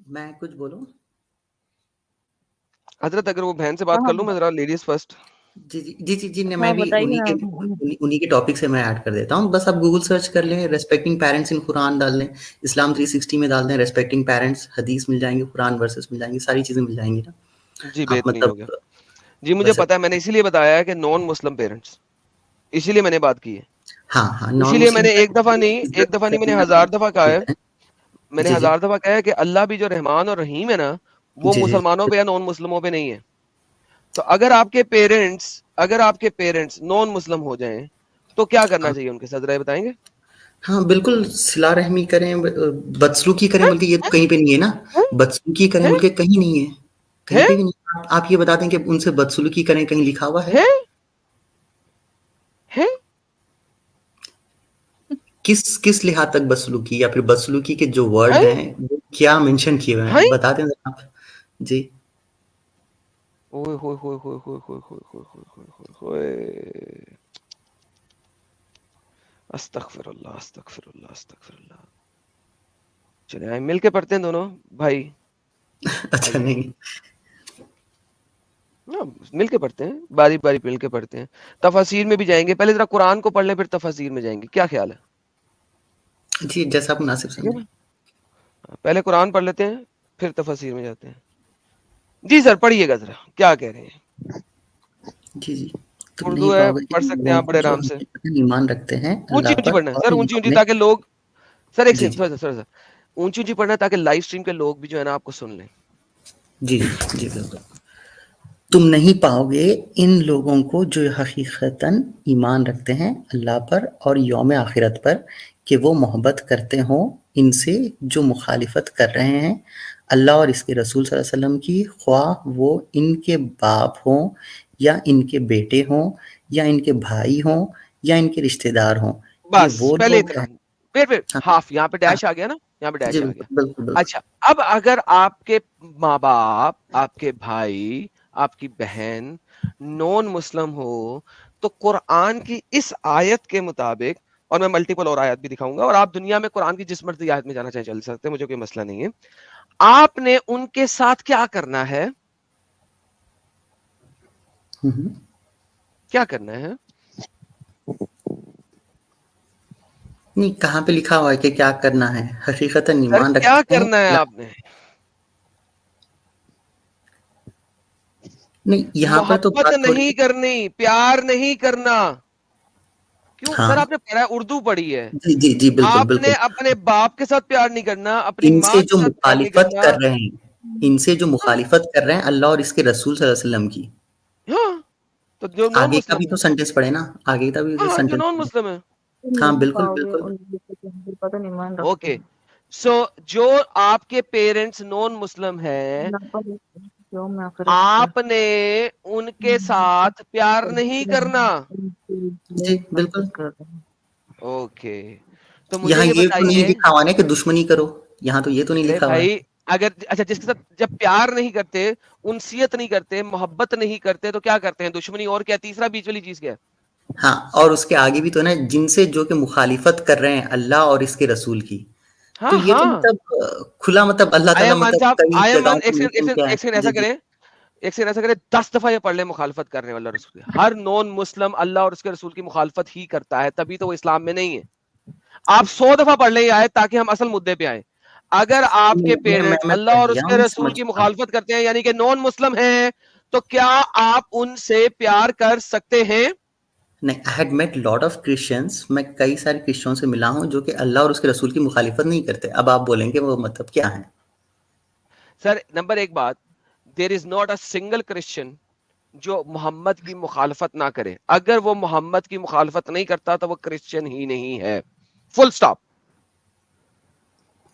میں کچھ بولوں؟ حضرت اگر وہ بہن سے بات کر لوں میں ذرا لیڈیز فرسٹ. جی میں بھی انہی کے ٹاپک سے میں ایڈ کر دیتا ہوں. بس آپ گوگل سرچ کر لیں ریسپیکٹنگ پیرنٹس ان قرآن ڈال لیں, اسلام 360 میں ڈال دیں ریسپیکٹنگ پیرنٹس, حدیث مل جائیں گے, قرآن ورسز مل جائیں گے, ساری چیزیں مل جائیں گی نا. جی آپ بہترین ہو گیا. جی مجھے ویسے پتا ہے, میں نے اسی لیے بتایا ہے کہ نان مسلم پیرنٹس, اسی لیے میں نے بات کی ہے. ہاں اسی نان لیے میں مسلم نے ایک دفعہ نہیں میں نے 1000 دفعہ کہا ہے, میں نے جی 1000 دفعہ کہا ہے کہ اللہ بھی جو رحمان اور رحیم ہے نا, وہ جی جی مسلمانوں پہ یا نان مسلموں پہ نہیں ہے. تو اگر آپ کے پیرنٹس نان مسلم ہو جائیں تو کیا کرنا چاہیے ان کے ساتھ, ذرا بتائیں گے؟ ہاں بالکل صلہ رحمی کریں, بدسلوکی کریں, بلکہ یہ تو کہیں پہ نہیں ہے نا, بدسلوکی کریں بلکہ کہیں نہیں ہے, کہیں پہ بھی نہیں. آپ یہ بتا دیں کہ ان سے بدسلوکی کریں, کہیں لکھا ہوا ہے؟ کس لحاظ تک بدسلوکی, یا پھر بدسلوکی کے جو ورڈ ہیں وہ کیا مینشن کیے ہوئے ہیں, بتا دیں آپ. جی استغفر اللہ. چلے مل کے پڑھتے ہیں دونوں بھائی. اچھا نہیں, مل کے پڑھتے ہیں, باری باری مل کے پڑھتے ہیں. تفاسیر میں بھی جائیں گے, پہلے ذرا قرآن کو پڑھ لیں پھر تفاسیر میں جائیں گے, کیا خیال ہے؟ جی جیسا آپ مناسب سمجھیں. پہلے قرآن پڑھ لیتے ہیں پھر تفاسیر میں جاتے ہیں. جی سر پڑھیے گا ذرا, کیا کہہ رہے ہیں؟ جی تم اردو نہیں ہے, پاؤ گے پڑھ ان سکتے ہیں لوگوں آپ کو بڑے جو آرام سے. ایمان رکھتے ہیں اونچی اللہ اونچی پر پڑھنا ہے اور سر, اونچی اونچی اپنے. تاکہ لوگ, سر ایک جی سیکنڈ سر اونچی اونچی پڑھنا ہے تاکہ لائیو اسٹریم کے لوگ بھی جو ہے نا آپ کو سن لیں. جی بالکل. تم نہیں پاؤ گے ان لوگوں کو جو حقیقتاً ایمان رکھتے ہیں اللہ پر اور یوم آخرت پر, کہ وہ محبت کرتے ہوں ان سے جو مخالفت کر رہے ہیں اللہ اور اس کے رسول صلی اللہ علیہ وسلم کی, خواہ وہ ان کے باپ ہوں یا ان کے بیٹے ہوں یا ان کے بھائی ہوں یا ان کے رشتہ دار ہوں. یہ بس وہ پہلے لوگ اتنا, ہیں. پھر ہاں ہاف یہاں پہ ڈیش آ گیا نا, یہاں پہ جی ڈیش آ گیا. بالکل. اچھا اب اگر آپ کے ماں باپ, آپ کے بھائی, آپ کی بہن نان مسلم ہو تو قرآن کی اس آیت کے مطابق, اور میں ملٹیپل اور آیت بھی دکھاؤں گا, اور آپ دنیا میں قرآن کی جس مرضی آیت میں جانا چاہیں چل سکتے ہیں, مجھے کوئی مسئلہ نہیں ہے. آپ نے ان کے ساتھ کیا کرنا ہے, کیا کرنا ہے؟ نہیں, کہاں پہ لکھا ہوا ہے کہ کیا کرنا ہے؟ حقیقتاً سر ایمان کیا رکھتے ہیں کرنا ہے آپ نے؟ نہیں, یہاں پر تو محبت بات ہو رہی نہیں کرنی, پیار نہیں کرنا. کیوں ہے. ہاں سر, آپ نے پڑھا ہے, اردو پڑھی ہے, جی آپ نے بالکل. اپنے باپ کے ساتھ پیار نہیں کرنا, اپنی ان ماں سے کے جو ساتھ پیار نہیں مخالفت کرنا. کر رہے ہیں, ان سے جو مخالفت کر رہے ہیں اللہ اور اس کے رسول صلی اللہ علیہ وسلم کی. ہاں تو جو نان آگے کا مسلم بھی ہے, تو سینٹینس پڑھے نا, آگے کا بھی تو ہاں جو سینٹینس نان پڑھے. مسلم ہے. ہاں بالکل. اوکے سو جو آپ کے پیرنٹس نان مسلم ہیں, آپ نے ان کے ساتھ پیار نہیں کرنا. جی بالکل. اوکے تو مجھے یہاں یہ یہ تو نہیں بتائیے, لکھا ہوا نا کہ دشمنی کرو, یہاں تو یہ تو نہیں ارے لکھا ہوا ہے. بھائی اگر اچھا جس کے ساتھ جب پیار نہیں کرتے, انسیت نہیں کرتے, محبت نہیں کرتے, تو کیا کرتے ہیں؟ دشمنی. اور کیا تیسرا بیچ والی چیز کیا ہے؟ ہاں, اور اس کے آگے بھی تو نا, جن سے جو کہ مخالفت کر رہے ہیں اللہ اور اس کے رسول کی. تو ہاں یہ تو ہاں مطلب کھلا, مطلب اللہ آئی تعالیٰ ایم مان مطلب صاحب, کئی آئی ایم مان, جگہوں پہ مینشن کیا ایک سیکنڈ ہے. ایسا جی کریں, ایک سیکنڈ ایسا کریں, 10 دفعہ یہ پڑھ لیں مخالفت کرنے والا رسول. ہر نان مسلم اللہ اور اس کے رسول کی مخالفت ہی کرتا ہے, تبھی تو وہ اسلام میں نہیں ہے. آپ 100 دفعہ پڑھ لیں یہ آیت تاکہ ہم اصل مدے پہ آئیں. اگر آپ کے پیرنٹس میں اللہ پڑھ اور اس لیا کے ہوں, رسول سمجھ کی چکا ہوں. مخالفت کرتے ہیں, یعنی کہ نان مسلم ہیں, تو کیا آپ ان سے پیار کر سکتے ہیں؟ نہیں, I had met lot of Christians, میں کئی سارے کرسچنوں سے ملا ہوں جو کہ اللہ اور اس کے رسول کی مخالفت نہیں کرتے. اب آپ بولیں گے وہ مطلب کیا ہے؟ سر نمبر ایک بات, there is not a single Christian جو محمد کی مخالفت نہ کرے. اگر وہ محمد کی مخالفت نہیں کرتا تو وہ کرسچن ہی نہیں ہے, فل سٹاپ.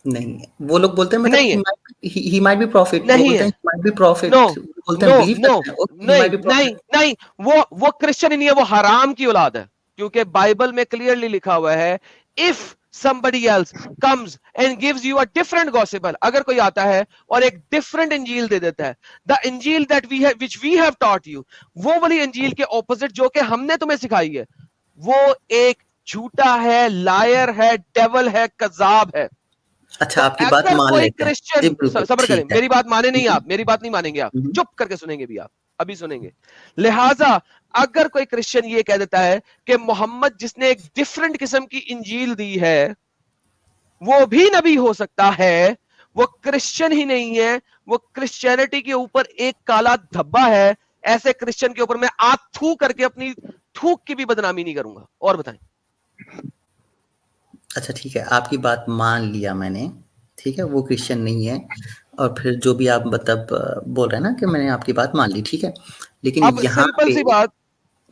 نہیں, وہ لوگ بولتے ہیں نہیں ہے, مطلب he might be prophet, وہ نہیں بولتے ہے, ہیں he might be know prophet, بولتے ہیں نو بلیو نو کرتے ہیں he نہیں might be نہیں prophet. نہیں, وہ کرسچن ہی نہیں ہے, وہ حرام کی اولاد ہے. کیونکہ بائبل میں کلیئرلی لکھا ہوا ہے, if somebody else comes and gives you a different gospel, اگر کوئی آتا ہے اور ایک different انجیل دے دیتا ہے, the انجیل that we have, which we have taught you, وہ والی انجیل کے opposite جو کہ ہم نے تمہیں سکھائی ہے, وہ ایک جھوٹا ہے, لائر ہے, ڈیول ہے, کذاب ہے. اچھا آپ کی بات اگر مان کوئی لیتے ہیں جی کرسچن، بالکل صبر کریں، ٹھیک ہے میری بات مانے نہیں آپ، میری بات نہیں مانیں گے آپ، چپ کر کے سنیں گے بھی آپ، ابھی سنیں گے. لہٰذا اگر کوئی کرسچن یہ کہہ دیتا ہے کہ محمد جس نے ایک ڈفرنٹ قسم کی انجیل دی ہے وہ بھی نبی ہو سکتا ہے، وہ کرسچن ہی نہیں ہے، وہ کرسچینٹی کے اوپر ایک کالا دھبا ہے. ایسے کرسچن کے اوپر میں آنکھ تھو کر کے اپنی تھوک کی بھی بدنامی نہیں کروں گا. اور بتائیں. اچھا ٹھیک ہے آپ کی بات مان لیا میں نے، ٹھیک ہے وہ کرسچن نہیں ہے، اور پھر جو بھی آپ مطلب بول رہے ہیں نا کہ میں نے آپ کی بات مان لی، ٹھیک ہے، لیکن اب یہاں سمپل پہ سی بات،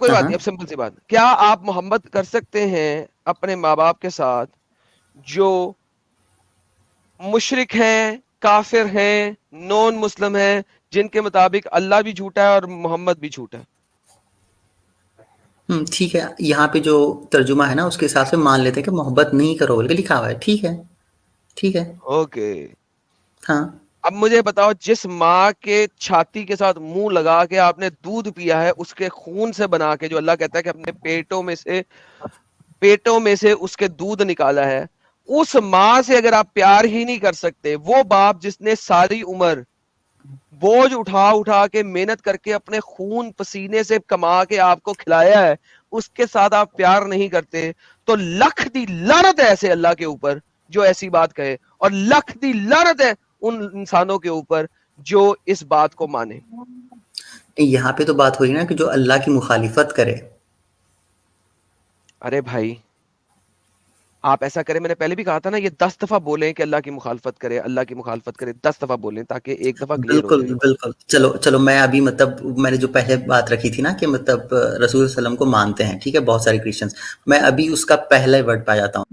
کوئی بات ہاں نہیں، اب سمپل سی بات، کیا آپ محبت کر سکتے ہیں اپنے ماں باپ کے ساتھ جو مشرک ہیں، کافر ہیں، نون مسلم ہیں، جن کے مطابق اللہ بھی جھوٹا ہے اور محمد بھی جھوٹا ہے؟ ٹھیک ہے یہاں پہ جو ترجمہ ہے نا اس کے حساب سے مان لیتے ہیں کہ محبت نہیں کرو بلکہ لکھا ہوا ہے، ٹھیک ہے ٹھیک ہے اوکے. ہاں اب مجھے بتاؤ، جس ماں کے چھاتی کے ساتھ منہ لگا کے آپ نے دودھ پیا ہے، اس کے خون سے بنا کے، جو اللہ کہتا ہے کہ اپنے پیٹوں میں سے اس کے دودھ نکالا ہے، اس ماں سے اگر آپ پیار ہی نہیں کر سکتے، وہ باپ جس نے ساری عمر بوجھ اٹھا اٹھا کے محنت کر کے اپنے خون پسینے سے کما کے آپ کو کھلایا ہے، اس کے ساتھ آپ پیار نہیں کرتے، تو لکھ دی لعنت ہے ایسے اللہ کے اوپر جو ایسی بات کہے، اور لکھ دی لعنت ہے ان انسانوں کے اوپر جو اس بات کو مانے. یہاں پہ تو بات ہو رہی نا کہ جو اللہ کی مخالفت کرے. ارے بھائی آپ ایسا کریں، میں نے پہلے بھی کہا تھا نا، یہ 10 دفعہ بولیں کہ اللہ کی مخالفت کرے، اللہ کی مخالفت کرے، 10 دفعہ بولیں تاکہ ایک دفعہ کلیئر ہو بالکل جائے. بالکل چلو میں ابھی مطلب میں نے جو پہلے بات رکھی تھی نا کہ مطلب رسول صلی اللہ علیہ وسلم کو مانتے ہیں، ٹھیک ہے بہت سارے کرسچنس، میں ابھی اس کا پہلا ورڈ پا جاتا ہوں.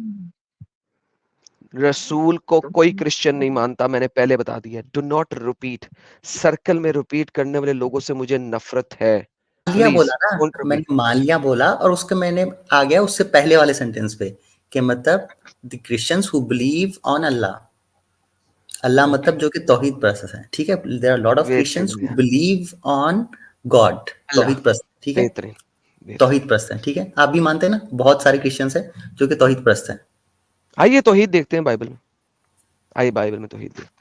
رسول کو کوئی کرسچن نہیں مانتا، میں نے پہلے بتا دیا. ڈو ناٹ ریپیٹ، سرکل میں ریپیٹ کرنے والے لوگوں سے مجھے نفرت ہے. مالیا پلیز بولا نا، ڈونٹ میں ریپیٹ. نے مالیا بولا اور اس کے میں نے آ گیا اس سے پہلے والے سینٹینس پہ کہ مطلب دی کرسچنس ہو بلیو آن اللہ. اللہ مطلب جو کہ توحید پرست ہے، ٹھیک ہے، there are lot of Christians who believe on God, اللہ توحید پرست، ٹھیک ہے بہترین بہترین. توحید پرست ہیں، ٹھیک ہے آپ بھی مانتے ہیں نا بہت سارے کرسچنس ہیں جو کہ توحید پرست ہیں. آئیے توحید دیکھتے ہیں بائبل میں، آئیے بائبل میں توحید دیکھتے ہیں.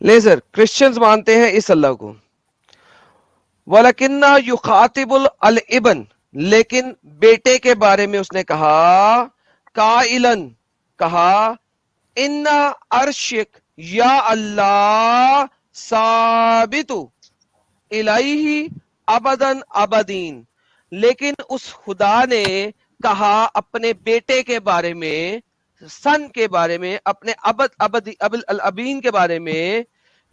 لیزر کرسچنز مانتے ہیں اس اللہ کو. وَلَكِنَّ يُخَاطِبُ الْإِبْنَ، لیکن بیٹے کے بارے میں اس نے کہا، قائلن کہا، ان عرشک یا اللہ ثابت الیہ ابدن ابدین. لیکن اس خدا نے کہا اپنے بیٹے کے بارے میں، سن کے بارے میں، اپنے الابین کے بارے میں،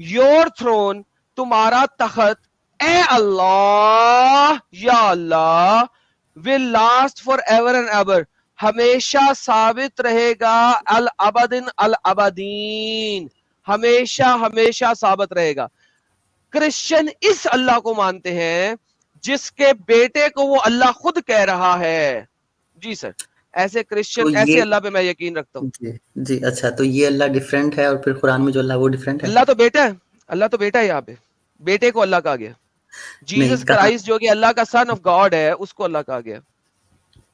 یور تھرون تمہارا تخت اے اللہ یا اللہ will last forever and ever، ہمیشہ ثابت رہے گا، الابدن الابدین، ہمیشہ ہمیشہ ثابت رہے گا. کرسچن اس اللہ کو مانتے ہیں جس کے بیٹے کو وہ اللہ خود کہہ رہا ہے. جی سر، ایسے کرسچن، تو ایسے یہ اللہ پہ میں یقین رکھتا ہوں. جی جی اچھا تو یہ اللہ ڈفرینٹ ہے اور پھر قرآن میں جو اللہ وہ ڈفرینٹ ہے؟ اللہ تو بیٹا ہے، اللہ تو بیٹا ہے، یہاں پہ بیٹے کو اللہ کہا گیا. جیسس نہیں کہاں، کرائسٹ جو کہ اللہ کا سن آف گاڈ ہے، اس کو اللہ کہا گیا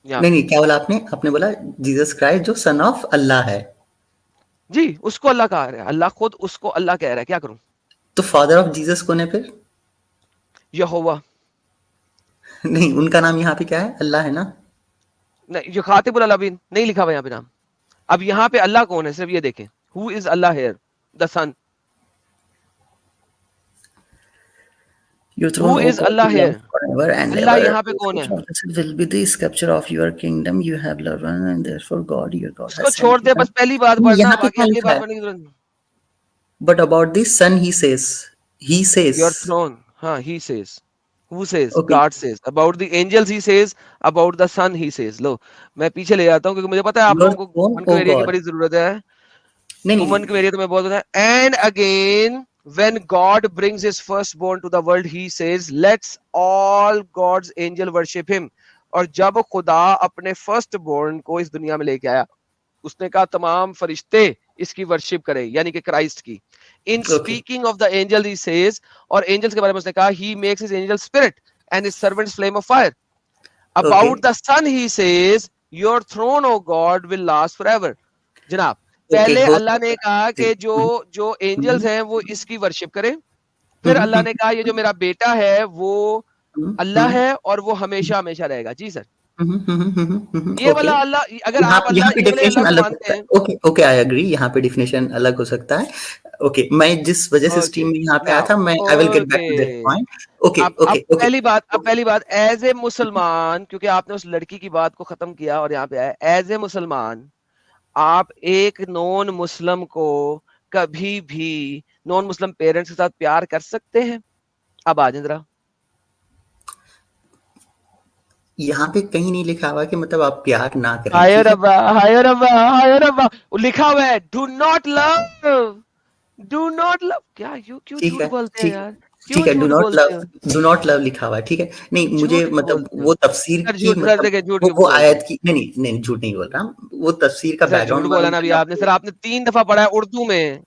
یہاں پہ. نہیں کیا بولا آپ نے بولا جیسس کرائسٹ جو سن آف اللہ ہے، جی اس کو اللہ کہا رہا ہے، اللہ خود اس کو اللہ کہہ رہا ہے. کیا کروں؟ تو فادر آف جیسس کون ہے پھر؟ یہوہ. نہیں ان کا نام یہاں پہ کیا ہے؟ اللہ ہے نا. نہیں، یہ خاطب العالمین نہیں لکھا ہوا یہاں پہ نام. اب یہاں پہ اللہ کون ہے صرف یہ دیکھیں, who is Allah here? The Son. Your throne, Who O is God, Allah will last here? forever and Allah ever. یہاں پہ کون ہے؟ This will be the scepter of your kingdom. You have loved one, and therefore God, your God, اس کو has چھوڑ sent they, you. بس پہلی بات پڑھنا, یہاں پہ باقی کیا اگلی لکھا بات ہے؟ پڑھنے کی ضرورت نہیں. But about the Son, he says. Your throne, ہاں, he says. Who says? Okay. God says. About the angels he says. About the Son he says. لو میں پیچھے لے جاتا ہوں کیونکہ مجھے پتا ہے آپ Your لوگوں کو throne, وومن O کویریا کی God. بڑی ضرورت ہے. نہیں وومن کویریا تو میں بہت ہوتا ہے. And again when God brings his firstborn to the world he says let's all God's angel worship him. اور جب خدا اپنے فرسٹ بورن کو اس دنیا میں لے کے آیا, اس نے کہا تمام فرشتے اس کی ورشپ کرے, یعنی کہ کرائسٹ کی. In speaking of the angel he says, اور angels کے بارے میں اس نے کہا he makes his angel spirit and his servants flame of fire. About the Son he says your throne O God will last forever. جناب پہلے اللہ نے کہا کہ جو اینجلز ہیں وہ اس کی ورشپ کریں, پھر اللہ نے کہا یہ جو میرا بیٹا ہے وہ اللہ ہے اور وہ ہمیشہ ہمیشہ رہے گا. جی سر, یہ والا اللہ, اگر آپ یہاں پہ یہ والے ڈیفینیشن اللہ کو الگ مانتے ہوتا ہیں. ہے. اوکے آئی اگری, یہاں پہ ڈیفینیشن الگ ہو سکتا ہے. اوکے, میں جس وجہ سے اسٹریم میں یہاں پہ آیا تھا, میں I will get back to that point. اب پہلی بات ایز اے مسلمان, کیونکہ آپ نے اس لڑکی کی بات کو ختم کیا اور یہاں پہ آیا, ایز اے مسلمان آپ ایک نون مسلم کو کبھی بھی نون مسلم پیرنٹس کے ساتھ پیار کر سکتے ہیں؟ اب آ جائیں ذرا. یہاں پہ کہیں نہیں لکھا ہوا کہ مطلب آپ پیار نہ کریں. ہائر ابا لکھا ہوا ہے ڈو ناٹ لو. کیا کیوں جھوٹ بولتے ہیں یار, کیوں ٹھیک ہے, جھوٹ بولتے ہیں؟ ڈو ناٹ لو لکھا ہوا ہے. ٹھیک ہے, نہیں مجھے مطلب وہ تفسیر کی, مطلب وہ آیت کی, نہیں جھوٹ نہیں بول رہا, وہ تفسیر کا بیک جھوٹ گراؤنڈ بولا نا ابھی آپ نے. سر آپ نے 3 دفعہ پڑھا ہے اردو میں.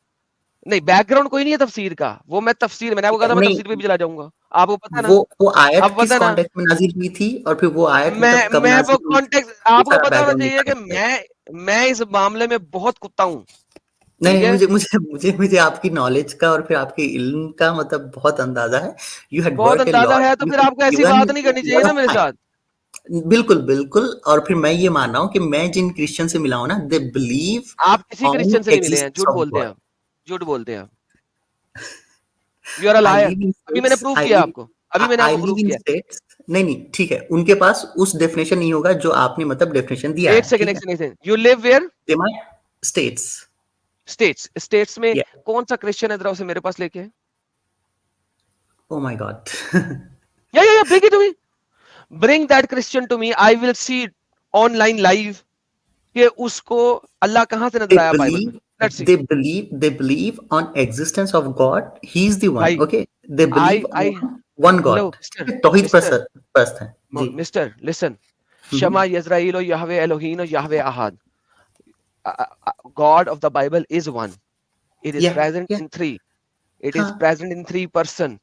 نہیں بیک گراؤنڈ کوئی نہیں ہے تفسیر کا, وہ میں تفسیر میں نے آپ کو کہا تھا میں تفسیر پہ بھی چلا جاؤں گا, آپ کو پتا نا وہ آیت آپ کس پتا نا. کانٹیکسٹ میں نازل ہوئی تھی اور پھر وہ آیت مطلب کب میں وہ نازل ہوئی تھی, کانٹیکسٹ آپ کو پتا ہونا بیک چاہیے کہ میں اس معاملے میں بہت کتا ہوں. نہیں, مجھے آپ کی نالج کا اور پھر آپ کے علم کا مطلب بہت اندازہ ہے. یو ہیڈ بہت ورک اے اندازہ لاٹ, ہے تو پھر آپ کو ایسی بات نہیں کرنی چاہیے نا میرے ساتھ. بالکل. اور پھر میں یہ مان رہا ہوں کہ میں جن کرسچن سے ملا ہوں نا, دے بلیو آپ کسی کرسچن سے نہیں ملے ہیں, جھوٹ بولتے ہیں. You are a liar. ابھی میں نے پروف کیا آپ کو, نہیں ٹھیک ہے, ان کے پاس اس ڈیفینیشن نہیں ہوگا جو آپ نے مطلب ڈیفینیشن دیا ایک second. You live where? States میں کون سا کرسچن ہے ذرا اسے میرے پاس لے کے. او مائی God, bring it to me. Bring that Christian to me. I will see on line live کہ اس کو اللہ کہاں سے نظر آیا بائبل میں. they believe on existence of God. He is the one. Okay, they believe on one God. توحید پرست ہیں. مسٹر listen, شما یزرائیل و یہوہ الوہین و یہوہ احد. God of the Bible is one. It is present in 3. It is present in 3 person.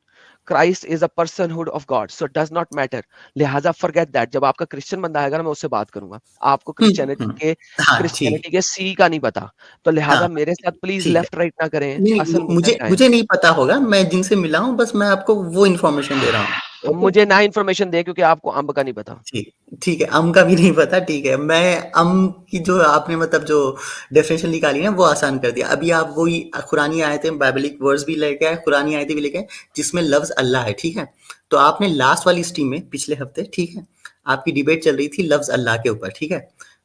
Christ is a personhood of God, so it does not matter. لہذا forget that. جب آپ کا کرسچن بندہ آئے گا نا میں اس سے بات کروں گا. آپ کو کرسچینٹی کے سی کا نہیں پتا, تو لہذا میرے ساتھ پلیز لیفٹ رائٹ نہ کریں. مجھے نہیں پتا ہوگا, میں جن سے ملا ہوں بس میں آپ کو وہ انفارمیشن دے رہا ہوں. مجھے نہ انفارمیشن دے کیونکہ آپ کو امب کا نہیں پتا. ٹھیک ہے, ام کا بھی نہیں پتا. ٹھیک ہے, میں ام کی جو آپ نے مطلب جو ڈیفینیشن نکالی نا وہ آسان کر دیا. ابھی آپ وہی قرآنی آیتیں, بائبلک ورڈز بھی لے کے آئے, قرآنی آیتیں بھی لے کے آئے جس میں لفظ اللہ ہے. ٹھیک ہے, تو آپ نے لاسٹ والی اسٹریم میں پچھلے ہفتے, ٹھیک ہے, آپ کی ڈیبیٹ چل رہی تھی لفظ اللہ کے اوپر. ٹھیک ہے,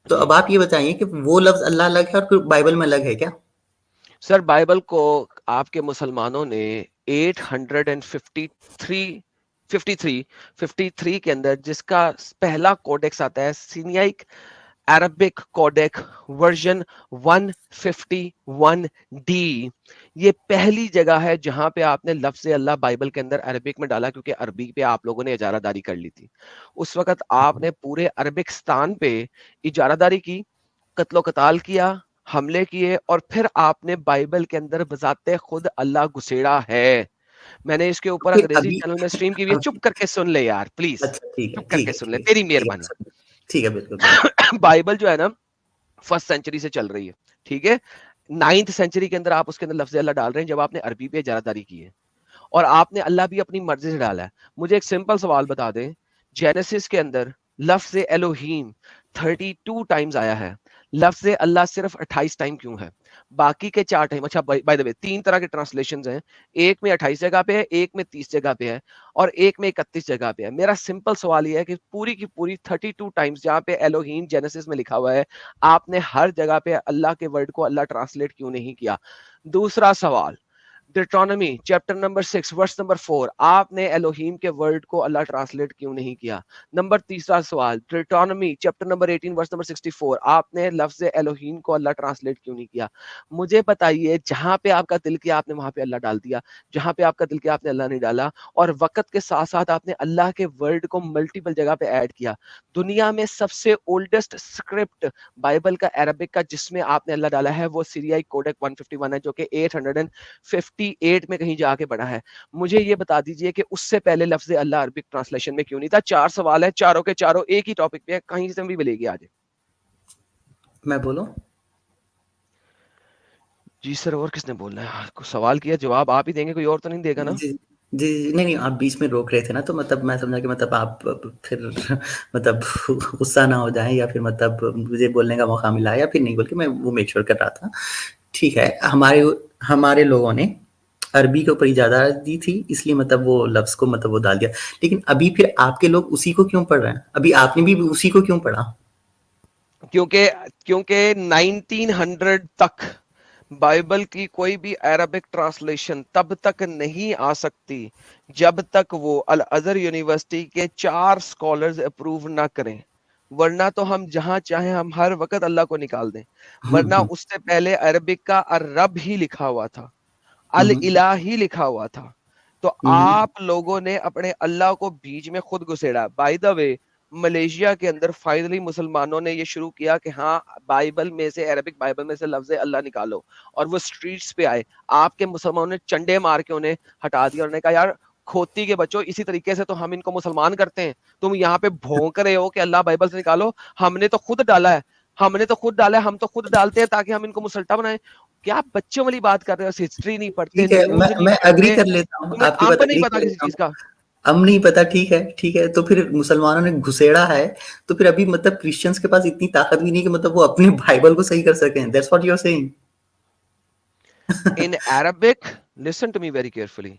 تو اب آپ یہ بتائیے کہ وہ لفظ اللہ الگ ہے اور پھر بائبل میں الگ ہے کیا؟ سر بائبل کو آپ کے مسلمانوں نے 53 کے اندر, جس کا پہلا کوڈیکس آتا ہے سینائک عربک کوڈیک ورژن 151D, یہ پہلی جگہ ہے جہاں پہ آپ نے لفظ اللہ بائبل کے اندر عربک میں ڈالا, کیونکہ عربی پہ آپ لوگوں نے اجارہ داری کر لی تھی. اس وقت آپ نے پورے عربکستان پہ اجارہ داری کی, قتل و قتال کیا, حملے کیے, اور پھر آپ نے بائبل کے اندر بذات خود اللہ گھسیڑا ہے. میں نے اس کے اوپر انگریزی چینل میں اسٹریم کی ہوئی ہے, چپ کر کے سن لے یار پلیز, چپ کر کے سن لے, تیری مہربانی. ٹھیک ہے, بالکل. بائبل جو ہے نا 1st سینچری سے چل رہی ہے, ٹھیک ہے, 9th سینچری کے اندر آپ اس کے اندر لفظ اللہ ڈال رہے ہیں جب آپ نے عربی پہ اجارہ داری کی ہے, اور آپ نے اللہ بھی اپنی مرضی سے ڈالا ہے. مجھے ایک سمپل سوال بتا دیں, جینیسس کے اندر لفظ الوہیم 32 ٹائمز آیا ہے, لفظ اللہ صرف 28 ٹائم کیوں ہے؟ باقی کے 4 ٹائم، اچھا بائی دا وے 3 طرح کے ٹرانسلیشنز ہیں، ایک میں 28 جگہ پہ ہے، ایک میں 30 جگہ پہ ہے، اور ایک میں 31 جگہ پہ ہے. میرا سمپل سوال یہ ہے کہ پوری کی پوری 32 ٹائمز جہاں پہ ایلوہیم جینیسس میں لکھا ہوا ہے، آپ نے ہر جگہ پہ اللہ کے ورڈ کو اللہ ٹرانسلیٹ کیوں نہیں کیا؟ دوسرا سوال، ڈیٹرونومی چیپٹر نمبر 6 ورس نمبر 4 آپ نے ایلوہیم کے ورڈ کو اللہ ٹرانسلیٹ کیوں نہیں کیا؟ نمبر تیسرا سوال، ڈیٹرونومی چیپٹر نمبر 18 ورس نمبر 64 آپ نے لفظ ایلوہیم کو اللہ ٹرانسلیٹ کیوں نہیں کیا؟ مجھے بتائیے، جہاں پہ آپ کا دل کیا آپ نے وہاں پہ اللہ ڈال دیا، جہاں پہ آپ کا دل کیا آپ نے اللہ نہیں ڈالا، اور وقت کے ساتھ ساتھ آپ نے اللہ کے ورڈ کو ملٹیپل جگہ پہ ایڈ کیا. دنیا میں سب سے اولڈسٹ اسکرپٹ بائبل کا عربک کا جس میں آپ نے اللہ ڈالا ہے وہ سیریائی کوڈیک 151 ہے، جو کہ 858 میں کہیں جا کے پڑا ہے. مجھے یہ بتا دیجئے کہ اس سے پہلے لفظ اللہ عربک ٹرانسلیشن میں کیوں نہیں تھا؟ 4 سوال ہے، چاروں کے چاروں ایک ہی ٹاپک پہ ہے، کہیں سے بھی ملے گی. آج میں بولوں؟ جی سر، اور کس نے بولنا ہے؟ کوئی سوال کیا، جواب آپ ہی دیں گے، کوئی اور تو نہیں دے گا نا؟ جی جی نہیں آپ بیچ میں روک رہے تھے نا، تو مطلب میں سمجھا کہ مطلب آپ پھر مطلب غصہ نہ ہو جائیں، یا پھر مطلب مجھے بولنے کا موقع ملا یا پھر نہیں، بول کے میں وہ میک شور کر رہا تھا. ٹھیک ہے، ہمارے لوگوں نے عربی کے اوپر اجازت دی تھی، اس لیے مطلب وہ لفظ کو مطلب وہ ڈال دیا. لیکن ابھی پھر آپ کے لوگ اسی کو کیوں پڑھ رہے ہیں؟ ابھی آپ نے بھی اسی کو کیوں پڑھا؟ کیونکہ 1900 تک بائبل کی کوئی بھی عربک ٹرانسلیشن تب تک نہیں آ سکتی جب تک وہ الازہر یونیورسٹی کے 4 اسکالرز اپروو نہ کریں، ورنہ تو ہم جہاں چاہیں ہم ہر وقت اللہ کو نکال دیں. ورنہ اس سے پہلے عربک کا الرب ہی لکھا ہوا تھا، الالہ ہی لکھا ہوا تھا. تو آپ لوگوں نے اپنے اللہ کو بیچ میں خود گھسیڑا. بائی دا وے ملیشیا کے اندر فائنلی مسلمانوں نے یہ شروع کیا کہ ہاں بائبل میں سے، عربک بائبل میں سے لفظ اللہ نکالو، اور وہ سٹریٹس پہ آئے. آپ کے مسلمانوں نے چنڈے مار کے انہیں ہٹا دیا، انہوں نے کہا یار کھوتی کے بچوں، اسی طریقے سے تو ہم ان کو مسلمان کرتے ہیں، تم یہاں پہ بھونک رہے ہو کہ اللہ بائبل سے نکالو. ہم نے تو خود ڈالا ہے، ہم تو خود ڈالتے ہیں تاکہ ہم ان کو مسلطہ بنائیں. کیا بچوں والی بات کر رہے ہو؟ ہسٹری نہیں پڑھتے، ٹھیک ہے، نیوز نہیں میں اگری پڑھتے، کر لیتا ہوں تمہیں آپ کی اب بات، نہیں اگری پتا کر کسی لیتا ہوں. چیز کا. اب نہیں پتا، ٹھیک ہے. تو پھر مسلمانوں نے گھسیڑا ہے، تو پھر ابھی مطلب کرسچنز کے پاس اتنی طاقت بھی نہیں کہ مطلب وہ اپنے بائبل کو صحیح کر سکیں. That's what you are saying. In Arabic, listen to me very carefully.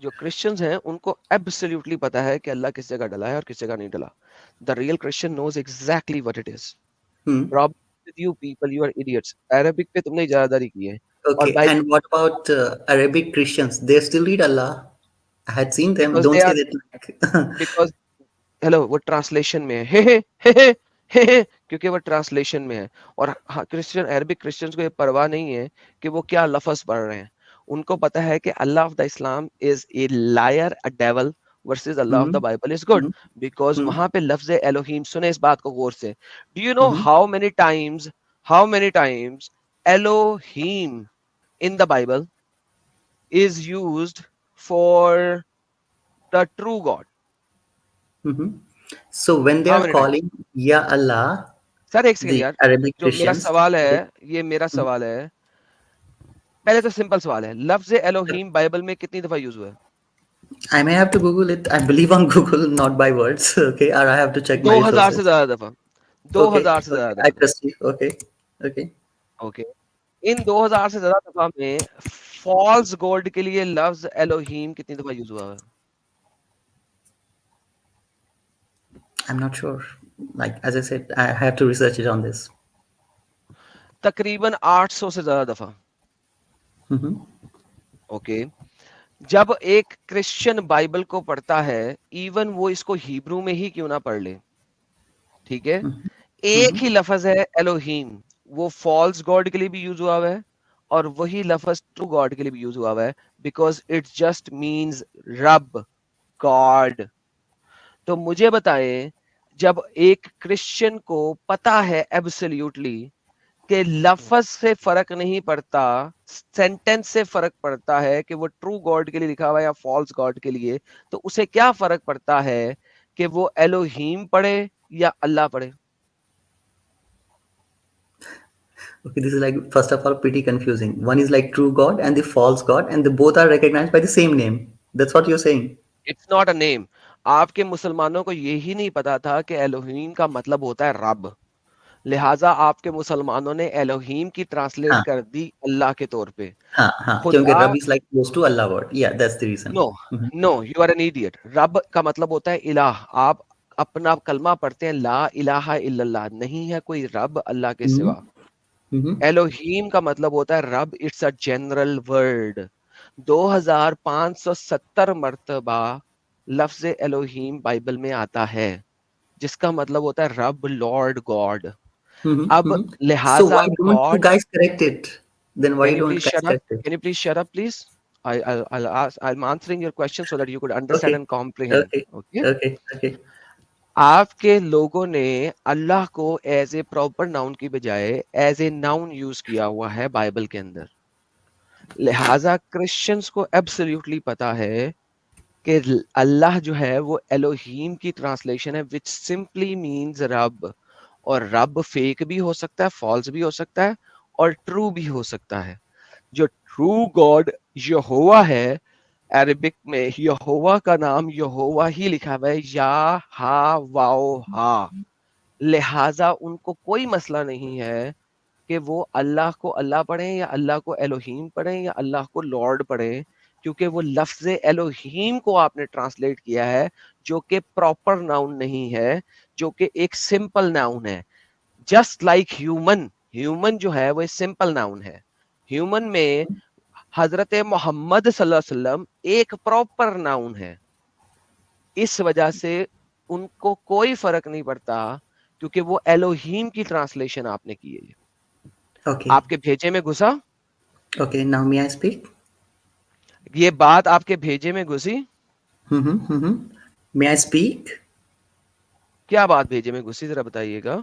جو کرسچنز ہیں ان کو ایبسلیوٹلی پتا ہے کہ اللہ کس جگہ ڈلا ہے اور کس جگہ نہیں ڈلا. The real Christian knows exactly what it is. Problem with you people, you are idiots. Arabic پہ تم نے اجازت داری کی ہے. اور Okay, and what about Arabic Christians? They still read Allah. I had seen them. because they Don't say are that. because hello وہ translation میں ہے کیونکہ وہ ٹرانسلیشن میں ہے. اور کرسچن عربک کرسچنز کو یہ پرواہ نہیں ہے کہ وہ کیا لفظ پڑھ رہے ہیں. ان کو پتا ہے کہ اللہ آف دا اسلام is a liar, a devil versus اللہ of the Bible is good, because وہاں پہ لفظ الوہیم، سنیں اس بات کو غور سے. Do you know how many times الوہیم in the Bible is used for the true God? So when they How are many times? calling Ya Allah, سر ایک سیکنڈ the یار، Arabic جو میرا Christians, سوال ہے، یہ میرا سوال ہے، پہلے تو سمپل سوال ہے، لفظ الوہیم بائبل میں کتنی دفعہ یوز ہوا ہے؟ I may have to Google it. I believe on Google, not by words. Okay, or I have to check my 2000 سے resources. زیادہ دفعہ، Okay, 2000 سے okay, زیادہ I دفعہ. trust you. Okay. اوکے، ان 2000 سے زیادہ دفعہ میں فالس گوڈ کے لیے لفظ الوہیم کتنی دفعہ یوز ہوا ہے؟ I'm not sure. Like as I said, I have to research it on this. تقریباً 800 سے زیادہ دفعہ. اوکے، جب ایک کرسچن بائبل کو پڑھتا ہے، ایون وہ اس کو ہیبرو میں ہی کیوں نہ پڑھ لے، ٹھیک ہے، ایک ہی لفظ ہے الوہیم، وہ فالس گاڈ کے لیے بھی یوز ہوا ہوا ہے اور وہی لفظ ٹرو گاڈ کے لیے بھی یوز ہوا ہوا ہے، بیکاز اٹ جسٹ مینز رب، گاڈ. تو مجھے بتائیں، جب ایک کرسچن کو پتا ہے ایبسلیوٹلی کہ لفظ سے فرق نہیں پڑتا، سینٹینس سے فرق پڑتا ہے کہ وہ ٹرو گاڈ کے لیے لکھا ہوا ہے یا فالس گاڈ کے لیے، تو اسے کیا فرق پڑتا ہے کہ وہ الوہیم پڑھے یا اللہ پڑھے؟ Okay, this is like, first of all, pretty confusing. One is like true God and the false God, and they both are recognized by the same name. That's what you're saying. It's not a name. آپ کے مسلمانوں کو یہی نہیں پتا تھا کہ الوہیم کا مطلب ہوتا ہے رب. لہٰذا آپ کے مسلمانوں نے الوہیم کی ٹرانسلیٹ ہاں کر دی اللہ کے طور پہ. ہاں ہاں کیونکہ خدا رب از لائک کلوز ٹو اللہ ورڈ. یا that's the reason. No no you are an idiot. رب کا مطلب ہوتا ہے الہ. آپ اپنا کلمہ پڑھتے ہیں لا الہ الا اللہ, نہیں ہے کوئی رب اللہ کے سوا. الوہیم کا مطلب ہوتا ہے رب. It's a general word. 2570 مرتبہ لفظ الوہیم بائبل میں آتا ہے, جس کا مطلب ہوتا ہے رب, لارڈ, گاڈ. اب So لہٰذا why don't you God, guys correct it? Then why can you don't please guys shut up? correct it? Can you please shut up, please? I'm answering your question so that you could understand Okay, and comprehend. okay, Okay? okay, okay. آپ کے لوگوں نے اللہ کو as a proper noun کی بجائے as a noun use کیا ہوا ہے بائبل کے اندر. لہٰذا کرسچنس کو ایبسلیوٹلی پتا ہے کہ اللہ جو ہے وہ الوہیم کی ٹرانسلیشن ہے, which simply means رب. اور رب فیک بھی ہو سکتا ہے, فالس بھی ہو سکتا ہے, اور ٹرو بھی ہو سکتا ہے. جو ٹرو گاڈ یہوہ ہے, عربک میں یہوہ کا نام یہوہ ہی لکھا ہوا ہے, یا ہا واو ہا. لہٰذا ان کو کوئی مسئلہ نہیں ہے کہ وہ اللہ کو اللہ پڑھیں یا اللہ کو الوہیم پڑھیں یا اللہ کو لارڈ پڑھیں, کیونکہ وہ لفظ الوہیم کو آپ نے ٹرانسلیٹ کیا ہے, جو کہ پراپر ناؤن نہیں ہے, جو کہ ایک سمپل ناؤن ہے. جسٹ لائک ہیومن, ہیومن جو ہے وہ سمپل ناؤن ہے. ہیومن میں حضرت محمد صلی اللہ علیہ وسلم ایک پراپر ناؤن ہے. اس وجہ سے ان کو کوئی فرق نہیں پڑتا, کیونکہ وہ الوہیم کی ٹرانسلیشن آپ نے کی ہے. Okay, آپ کے بھیجے میں گھسا, okay. Now may I speak? یہ بات آپ کے بھیجے میں گھسی. May I speak? کیا بات بھیجے میں گھسی, ذرا بتائیے گا.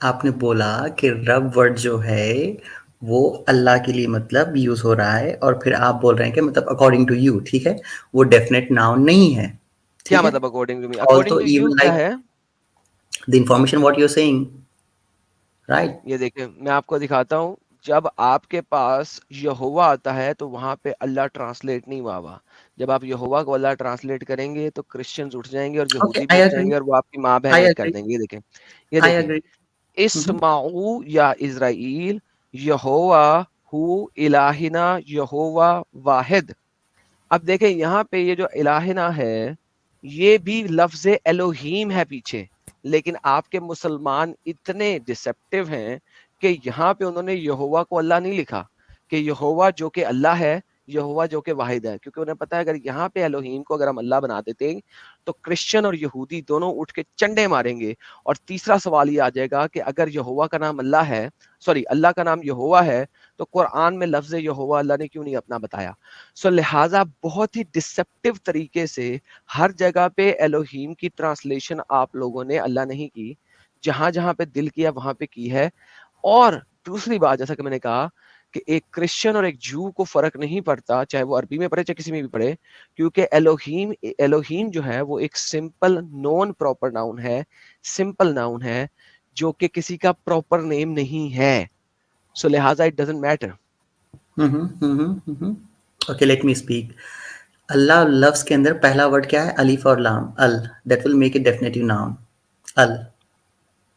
آپ نے بولا کہ رب ورڈ جو ہے وہ اللہ کے لیے مطلب یوز ہو رہا ہے, اور پھر آپ بول رہے ہیں کہ مطلب اکارڈنگ ٹو یو, ٹھیک ہے, وہ ڈیفینیٹ ناؤن نہیں ہے. کیا ٹھیک ہے, مطلب according to me? although according to you even کیا like ہے؟ the information what you're saying, right? یہ دیکھیں میں آپ کو دکھاتا ہوں. جب آپ کے پاس یہوہ آتا ہے تو وہاں پہ اللہ ٹرانسلیٹ نہیں ہوا ہوا. جب آپ یہوہ کو اللہ ٹرانسلیٹ کریں گے تو کرسچنز اٹھ جائیں گے اور Okay, یہودی بھی I اٹھ جائیں agree. گے اور وہ آپ کی ماں بہن I ایک کر agree. دیں گے. یہ دیکھیں, یہ I دیکھیں, agree. اسمعوا یا اسرائیل یہوہ ہو الہنا یہوہ واحد. اب دیکھیں یہاں پہ یہ جو الہنا ہے یہ بھی لفظ الوہیم ہے پیچھے, لیکن آپ کے مسلمان اتنے ڈسپٹیو ہیں کہ یہاں پہ انہوں نے یہوہ کو اللہ نہیں لکھا, کہ یہوہ جو کہ اللہ ہے, یہوہ جو کہ واحد ہے, کیونکہ انہیں پتا ہے اگر یہاں پہ الوہیم کو اگر ہم اللہ بنا دیتے تو کرسچن اور یہودی دونوں اٹھ کے چنڈے ماریں گے. اور تیسرا سوال یہ آ جائے گا کہ اگر یہوہ کا نام اللہ ہے, سوری اللہ کا نام یہوہ ہے, تو قرآن میں لفظ یہوہ اللہ نے کیوں نہیں اپنا بتایا؟ سو لہٰذا بہت ہی ڈسپٹیو طریقے سے ہر جگہ پہ الوہیم کی ٹرانسلیشن آپ لوگوں نے اللہ نہیں کی, جہاں جہاں پہ دل کیا وہاں پہ کی ہے. اور دوسری بات, جیسا کہ میں نے کہا کہ ایک کرسچن اور ایک جو کو فرق نہیں پڑتا, چاہے وہ عربی میں پڑھے چاہے کسی میں بھی پڑھے, کیونکہ الوہیم جو ہے وہ ایک سمپل نون پراپر ناؤن ہے, سمپل ناؤن ہے, جو کہ کسی کا پراپر نیم نہیں ہے. سو لہٰذا it doesn't matter. Okay, let me speak. اللہ لفظ کے اندر پہلا ورڈ کیا ہے؟ الف اور لام, ال. That will make it definitive noun. ال.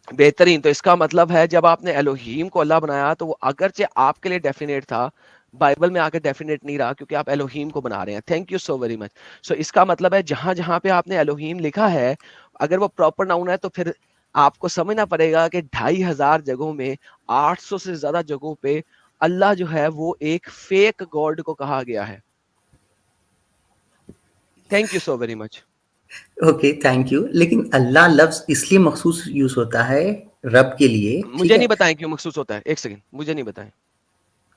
بہترین. تو اس کا مطلب ہے جب آپ نے الوہیم کو اللہ بنایا تو وہ اگرچہ آپ کے لیے ڈیفینیٹ تھا, بائبل میں آ کے ڈیفینیٹ نہیں رہا, کیونکہ آپ الوہیم کو بنا رہے ہیں. Thank you so very much. So اس کا مطلب ہے جہاں جہاں پہ آپ نے الوہیم لکھا ہے, اگر وہ پراپر ناؤن ہے تو پھر آپ کو سمجھنا پڑے گا کہ 2500 جگہوں میں 800 سے زیادہ جگہوں پہ اللہ جو ہے وہ ایک فیک گاڈ کو کہا گیا ہے. Thank you so very much. Okay, thank you. لیکن اللہ لفظ اس لیے مخصوص یوز ہوتا ہے رب کے لیے, ٹھیک مجھے ہے؟ نہیں بتائیں کیوں مخصوص ہوتا ہے. ایک سیکنڈ, مجھے نہیں بتائیں,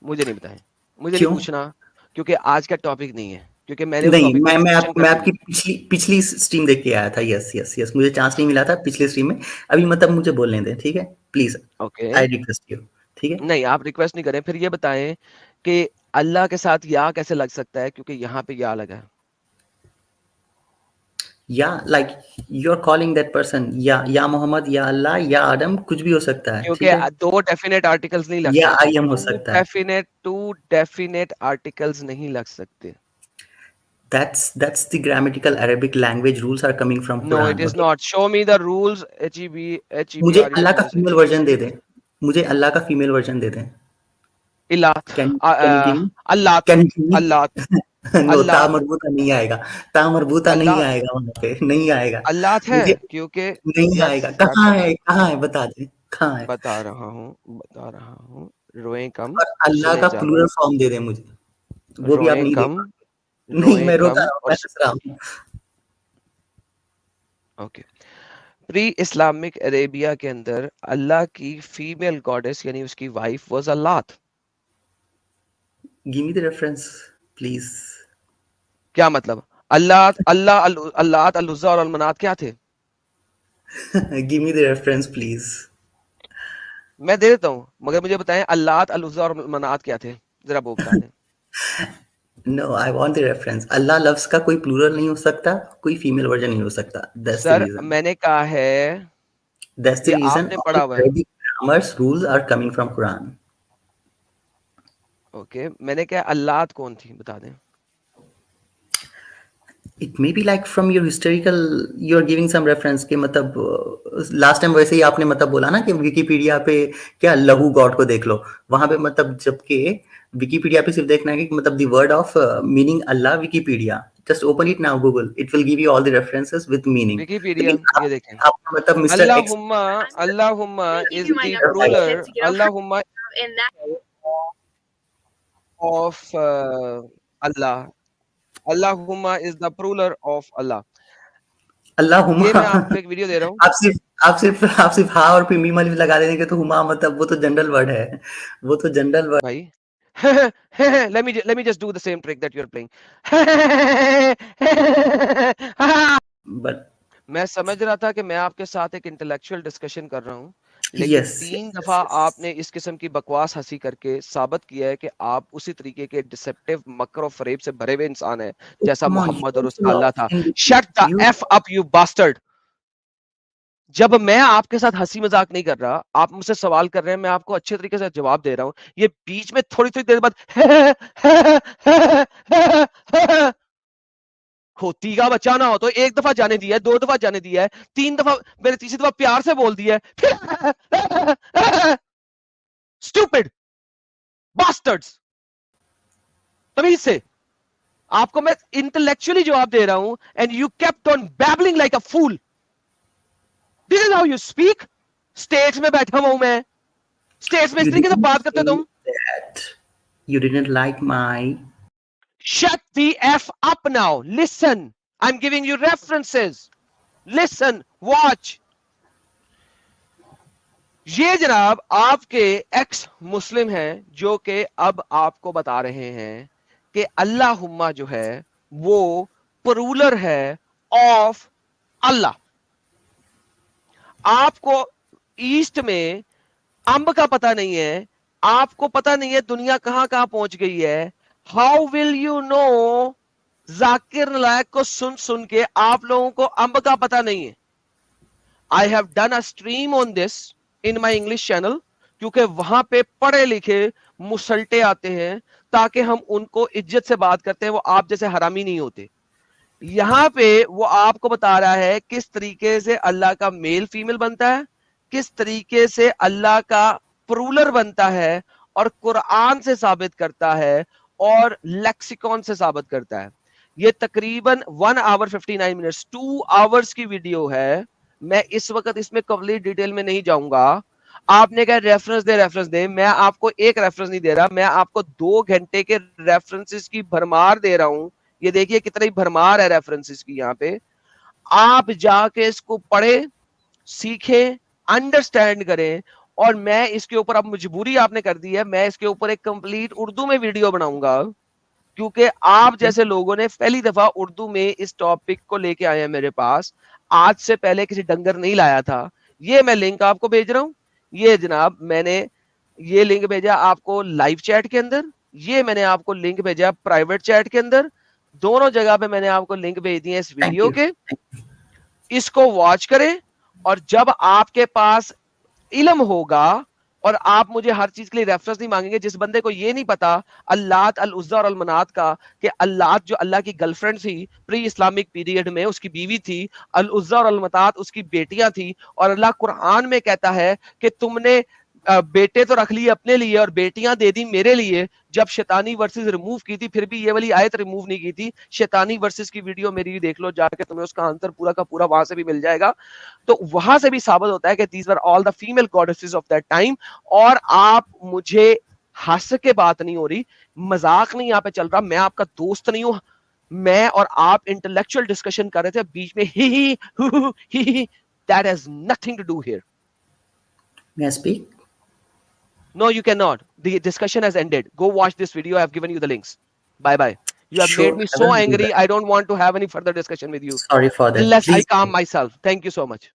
مجھے نہیں بتائیں, مجھے نہیں کیوں پوچھنا, کیونکہ آج کا ٹاپک نہیں ہے, کیونکہ میں نے اس نہیں, ٹاپک پہ ڈسکشن میں کر آپ لی کی پچھلی اسٹریم دیکھ کے آیا تھا. یس, مجھے چانس نہیں ملا تھا پچھلی اسٹریم میں. ابھی مطلب مجھے بولنے دیں, ٹھیک ہے, please. Okay I request you, ٹھیک ہے. نہیں آپ ریکویسٹ نہیں کریں. پھر یہ بتائیں کہ اللہ کے ساتھ یا کیسے لگ سکتا ہے, کیونکہ یہاں پہ یا لگا ہے. یا like you are calling that person, یا محمد, یا اللہ, یا آدم, کچھ بھی ہو سکتا ہے, ٹھیک کیونکہ ہے. دو ڈیفینیٹ آرٹیکلز نہیں لگ یا سکتے, آئی ایم ہو سکتا ہے. ٹو ڈیفینیٹ آرٹیکلز نہیں لگ سکتے. That's the grammatical Arabic language rules are coming from No, it Quran. is Okay. not. Show me the rules. مجھے HEBRE اللہ کا rules. فیمیل ورژن دے دیں. مجھے اللہ کا فیمیل ورژن دے دیں. Illat. Can you give me? Allat. Can you give me? Allat. No, تا Allat. مربوطہ نہیں آئے گا. تا مربوطہ نہیں Allat. آئے گا وہاں پہ, نہیں آئے گا. Allat ہے مجھے کیونکہ نہیں آئے گا. کہاں ہے, کہاں ہے بتا دیں, کہاں ہے. بتا رہا ہوں. روئیں کم, اور اللہ سنے کا زیادہ. پلورل فارم دے دیں مجھے, وہ بھی آپ روئیں نہیں دے کم, پا. نہیں, میں روتا کم رہا ہوں, اور میں ہنس رہا ہوں. اوکے. پری اسلامک عربیہ کے اندر اللہ کی فیمیل گاڈس یعنی اس کی وائف واز اللات. Give me the reference, please. کیا مطلب؟ اللات العزا اور المنات کیا تھے؟ Give me the reference, please. میں دے دیتا ہوں مگر مجھے بتائیں اللات العزا اور المنات کیا تھے, ذرا وہ بتا دیں. No, I want the reference. اللہ لفظ کا کوئی پلورل نہیں ہو سکتا, کوئی فیمیل ورژن نہیں ہو سکتا. That's the sir reason. میں نے کہا ہے That's the یہ آپ reason نے all پڑھا ہوا ہے. Arabic grammar's rules are coming from Quran. Okay, میں نے کہا اللات کون تھی بتا دیں. It may be like from your historical, you are giving some reference کہ مطلب last time ویسے ہی آپ نے مطلب بولا نا کہ ویکیپیڈیا پہ کیا لہو گاڈ کو دیکھ لو, وہاں پہ مطلب جبکہ ویکیپیڈیا پہ صرف دیکھنا ہے کہ مطلب دی word of meaning Allah Wikipedia, just open it now Google, it will give you all the references with meaning. Wikipedia لیکن یہ دیکھیں, آپ مطلب مسٹر ایکس اللہم is the plural, اللہم of اللہ, اللہم is the plural of اللہ. اللہ یہ میں آپ کو ایک ویڈیو دے رہا ہوں. آپ صرف ہاں اور پھر میم الف لگا دیں گے تو ہما مطلب وہ تو جنرل ورڈ ہے, وہ تو جنرل ورڈ. بھائی let me just do the same trick that you're playing. But میں سمجھ رہا تھا کہ میں آپ کے ساتھ ایک انٹلیکچوئل ڈسکشن کر رہا ہوں, لیکن yes, 3 دفعہ آپ نے اس قسم کی بکواس ہنسی کر کے ثابت کیا ہے کہ آپ اسی طریقے کے ڈسپٹیو مکر و فریب سے بھرے ہوئے انسان ہیں جیسا come on, محمد you اور اس also کا اللہ تھا. Shut the F up you bastard. جب میں آپ کے ساتھ ہنسی مذاق نہیں کر رہا, آپ مجھ سے سوال کر رہے ہیں, میں آپ کو اچھے طریقے سے جواب دے رہا ہوں, یہ بیچ میں تھوڑی تھوڑی دیر بعد ہوتی کا بچہ نہ ہو تو 1 دفعہ جانے دیا ہے, 2 دفعہ جانے دیا ہے, 3 دفعہ, میں نے تیسری دفعہ پیار سے بول دیا ہے. Stupid bastards. تمیز سے آپ کو میں انٹلیکچولی جواب دے رہا ہوں and you kept on babbling like a fool. This is how you speak. States میں بیٹھا ہوں میں, States میں اس طریقے سے بات کرتے تم. You didn't like my Shut the F up now. Listen. I'm giving you references. Listen. Watch. یہ جناب آپ کے ایکس مسلم ہیں جو کہ اب آپ کو بتا رہے ہیں کہ اللہم جو ہے وہ پرولر ہے آف اللہ. آپ کو ایسٹ میں امب کا پتہ نہیں ہے, آپ کو پتہ نہیں ہے دنیا کہاں کہاں پہنچ گئی ہے. ہاؤ ول یو نو, ذاکر نالائق کو سن کے آپ لوگوں کو امب کا پتہ نہیں ہے. I have done a stream on this in my English channel کیونکہ وہاں پہ پڑھے لکھے مسلٹے آتے ہیں تاکہ ہم ان کو عزت سے بات کرتے ہیں, وہ آپ جیسے حرامی نہیں ہوتے. یہاں پہ وہ آپ کو بتا رہا ہے کس طریقے سے اللہ کا میل فیمیل بنتا ہے, کس طریقے سے اللہ کا پرولر بنتا ہے, اور قرآن سے ثابت کرتا ہے اور لیکسیکون سے ثابت کرتا ہے. یہ تقریباً 1 hour 59 minutes 2 hours کی ویڈیو ہے. میں اس وقت اس میں کمپلیٹ ڈیٹیل میں نہیں جاؤں گا. آپ نے کہا ریفرنس دے, میں آپ کو ایک ریفرنس نہیں دے رہا, میں آپ کو 2 گھنٹے کے ریفرنسز کی بھرمار دے رہا ہوں. یہ دیکھیے کتنی بھرمار ہے ریفرنسز کی یہاں پہ. آپ جا کے اس کو پڑھیں, سیکھیں, انڈرسٹینڈ کریں, اور میں اس کے اوپر اب مجبوری آپ نے کر دی ہے, میں اس کے اوپر ایک کمپلیٹ اردو میں ویڈیو بناؤں گا کیونکہ آپ جیسے لوگوں نے پہلی دفعہ اردو میں اس ٹاپک کو لے کے آئے ہیں میرے پاس. آج سے پہلے کسی ڈنگر نہیں لایا تھا. یہ میں لنک آپ کو بھیج رہا ہوں. یہ جناب میں نے یہ لنک بھیجا آپ کو لائیو چیٹ کے اندر, یہ میں نے آپ کو لنک بھیجا پرائیویٹ چیٹ کے اندر. دونوں جگہ پہ میں نے آپ کو لنک بھیج دی ہے اس ویڈیو کے. اس کو واچ کریں, اور جب آپ کے پاس علم ہوگا اور آپ مجھے ہر چیز کے لیے ریفرنس نہیں مانگیں گے. جس بندے کو یہ نہیں پتا اللات العزا اور المنات کا کہ اللات جو اللہ کی گرل فرینڈ تھی پری اسلامک پیریڈ میں, اس کی بیوی تھی, العزا اور المنات اس کی بیٹیاں تھی, اور اللہ قرآن میں کہتا ہے کہ تم نے بیٹے تو رکھ لیے اپنے لیے اور بیٹیاں دے دی میرے لیے. جب شیطانی ورسز ریموو کی تھی پھر بھی یہ والی آیت ریموو نہیں کی تھی. شیطانی ورسز کی ویڈیو میری دیکھ لو جا کے, تمہیں اس کا آنسر پورا کا پورا وہاں سے بھی مل جائے گا. تو وہاں سے بھی ثابت ہوتا ہے کہ these were all the female goddesses of that time. اور آپ مجھے ہنس کے بات نہیں ہو رہی, مذاق نہیں یہاں پہ چل رہا, میں آپ کا دوست نہیں ہوں, میں اور آپ انٹلیکچوئل ڈسکشن کر رہے تھے, بیچ میں ہی that has nothing to do here. May I speak? No, you cannot. The discussion has ended. Go watch this video. I have given you the links. Bye bye. You have Sure, made me I so will do angry. that. I don't want to have any further discussion with you Sorry for that. unless I Please. calm myself. Thank you so much.